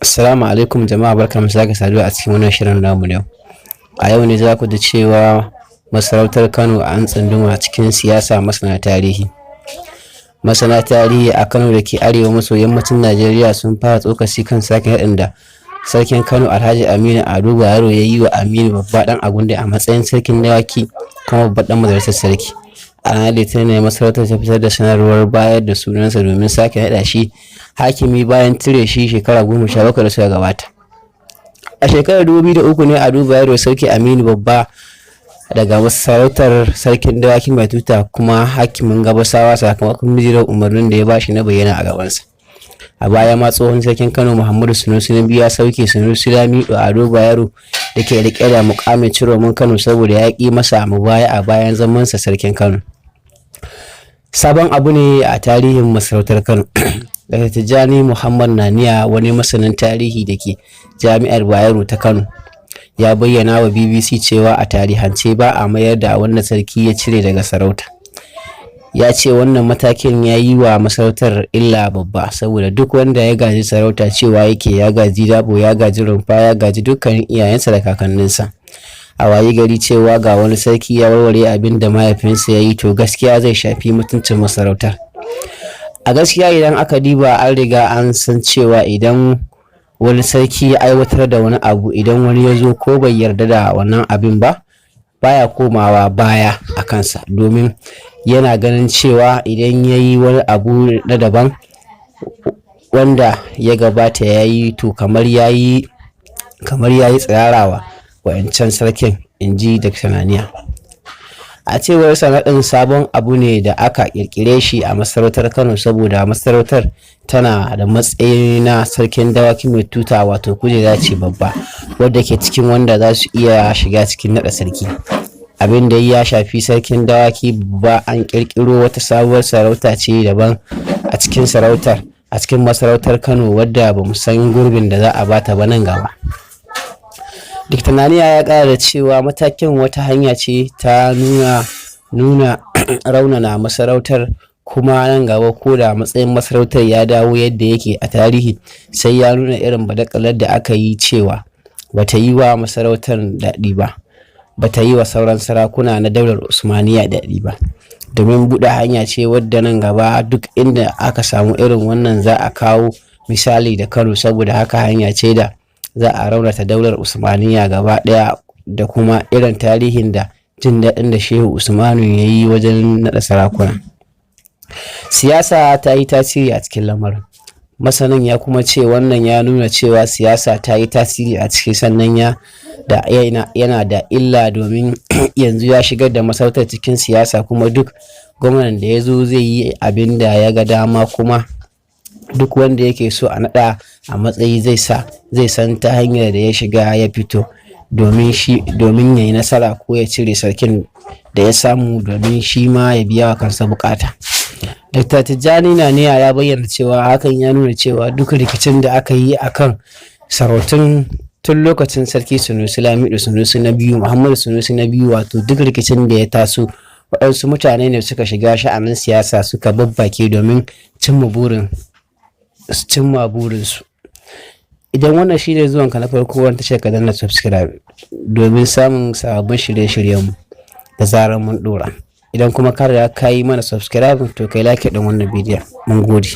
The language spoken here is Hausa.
Assalamu alaikum jama'a, barkamu sake saduwa a cikin wannan shirin namu yau. A yau ne za ku ji cewa masarautar Kano an tsunduma cikin siyasa. Masana tarihi a Kano da ke arewa maso yammacin Najeriya sun fara tsokaci kan sake haɗin da sarkin Kano Alhaji Aminu Ado Bayero ya yi wa Aminu Babba Dan Agundi a matsayin sarkin dawaki kuma babban dan majalisar sarki. A ranar Litinin masarautar ta fitar da sanarwar bayar da sunansa domin sake haɗa shi hakimi bayan cire shi shekara 17 da suka gabata. A shekarar 2003 ne Ado Bayero sarki Aminu Babba daga masarautar sarkin dawaki mai tuta kuma hakimin Gabasawa sakamakon bijirar umarnin da ya bashi na bayyana a gabansa. A baya ma tsohon sarkin Kano Muhammadu Sunusi na biyu ya sauke Sunusi Lamido Ado Bayero da ke rike da mukamin Ciroman Kano saboda ya ƙi masa mubaya a bayan zamansa sarkin Kano. Sabon abu ne a tarihin masarautar Kano. Daga Tijjani Muhammad Naniya, wani masanin tarihi da ke Jami'ar Bayero ta Kano, ya bayyana wa BBC cewa a tarihance ba a mayar da wanda sarki ya cire daga sarauta. Ya ce wannan matakin ya yi wa masarautar illa babba saboda duk wanda ya gaji sarauta cewa yake ya gaji dabo, ya gaji rumfa, ya gaji dukkanin iyayensa da kakanninsa. A wayi gari cewa ga wani sarki ya warware abin da mahaifinsa ya yi, to gaskiya zai shafi mutuncin masarautar. A gaskiya idan aka diba an riga an san cewa idan wani sarki ya aiwatar da wani abu, idan wani ya zo ko bai yarda da wannan abin ba, baya komawa baya a kansa, domin yana ganin cewa idan ya yi wani abu na daban wanda ya gabata ya yi, to kamar ya yi tsirarawa wa'yancan sarkin, in ji Dr. Naniya. A cewar sanadin sabon abu ne da aka kirkire shi a masarautar Kano saboda masarautar tana da matsayi na sarkin dawaki mai tuta, wato kujera ce babba wadda ke cikin wanda za su iya shiga cikin nada sarki. Abin da ya shafi sarkin dawaki babba, an kirkiro wata sabuwar sarauta ce daban a cikin masarautar Kano wadda ba mu san gurbin da za a bata ba nan gaba. Dr. Naniya ya ƙara da cewa matakin wata hanya ce ta nuna raunana masarautar, kuma nan gaba ko da matsayin masarautar ya dawo yadda yake a tarihi, sai ya nuna irin badakalar da aka yi cewa bata yi wa masarautar daɗi ba, bata yi wa sauran sarakuna na daular Usmaniya daɗi ba, domin buɗe hanya ce wadda nan gaba duk inda aka samu irin wannan za a kawo misali da Kano. Saboda haka hanya ce da za a raunata daular Usmaniya gaba ɗaya, da kuma irin tarihin da jin daɗin da Shehu Usmanu ya yi wajen naɗa sarakuna. Siyasa ta yi tasiri a cikin lamarin. Masanin ya kuma ce wannan ya nuna cewa siyasa ta yi tasiri a ciki, sannan yana da illa domin yanzu ya shigar da masarautar cikin siyasa, kuma duk gwamnan da ya zo zai yi abin da ya ga dama, kuma duk wanda yake so a naɗa a matsayi zai san ta hanyar da ya shiga ya fito domin ya yi nasara ko ya cire sarkin da ya samu, domin shi ma ya biya wa kansa bukata. Dr. Tijjani Naniya ya bayyana cewa hakan ya nuna cewa duk rikicin da aka yi akan sarautun tun lokacin sarki Sunusi Lamido Sunusi na biyu, Muhammadu Sunusi na biyu, wato duk rikicin da ya taso waɗansu mutane ne suka shiga sha'anin siyasa suka babbake domin cimma burinsu. Idan wannan shine zuwanka na farko wanda tashar, ka danna subscribe domin samun sababbin shirye-shiryenmu da zarar mun dora. Idan kuma ka riga ka yi mana subscribe, to kai like din wannan bidiyon. Mun gode.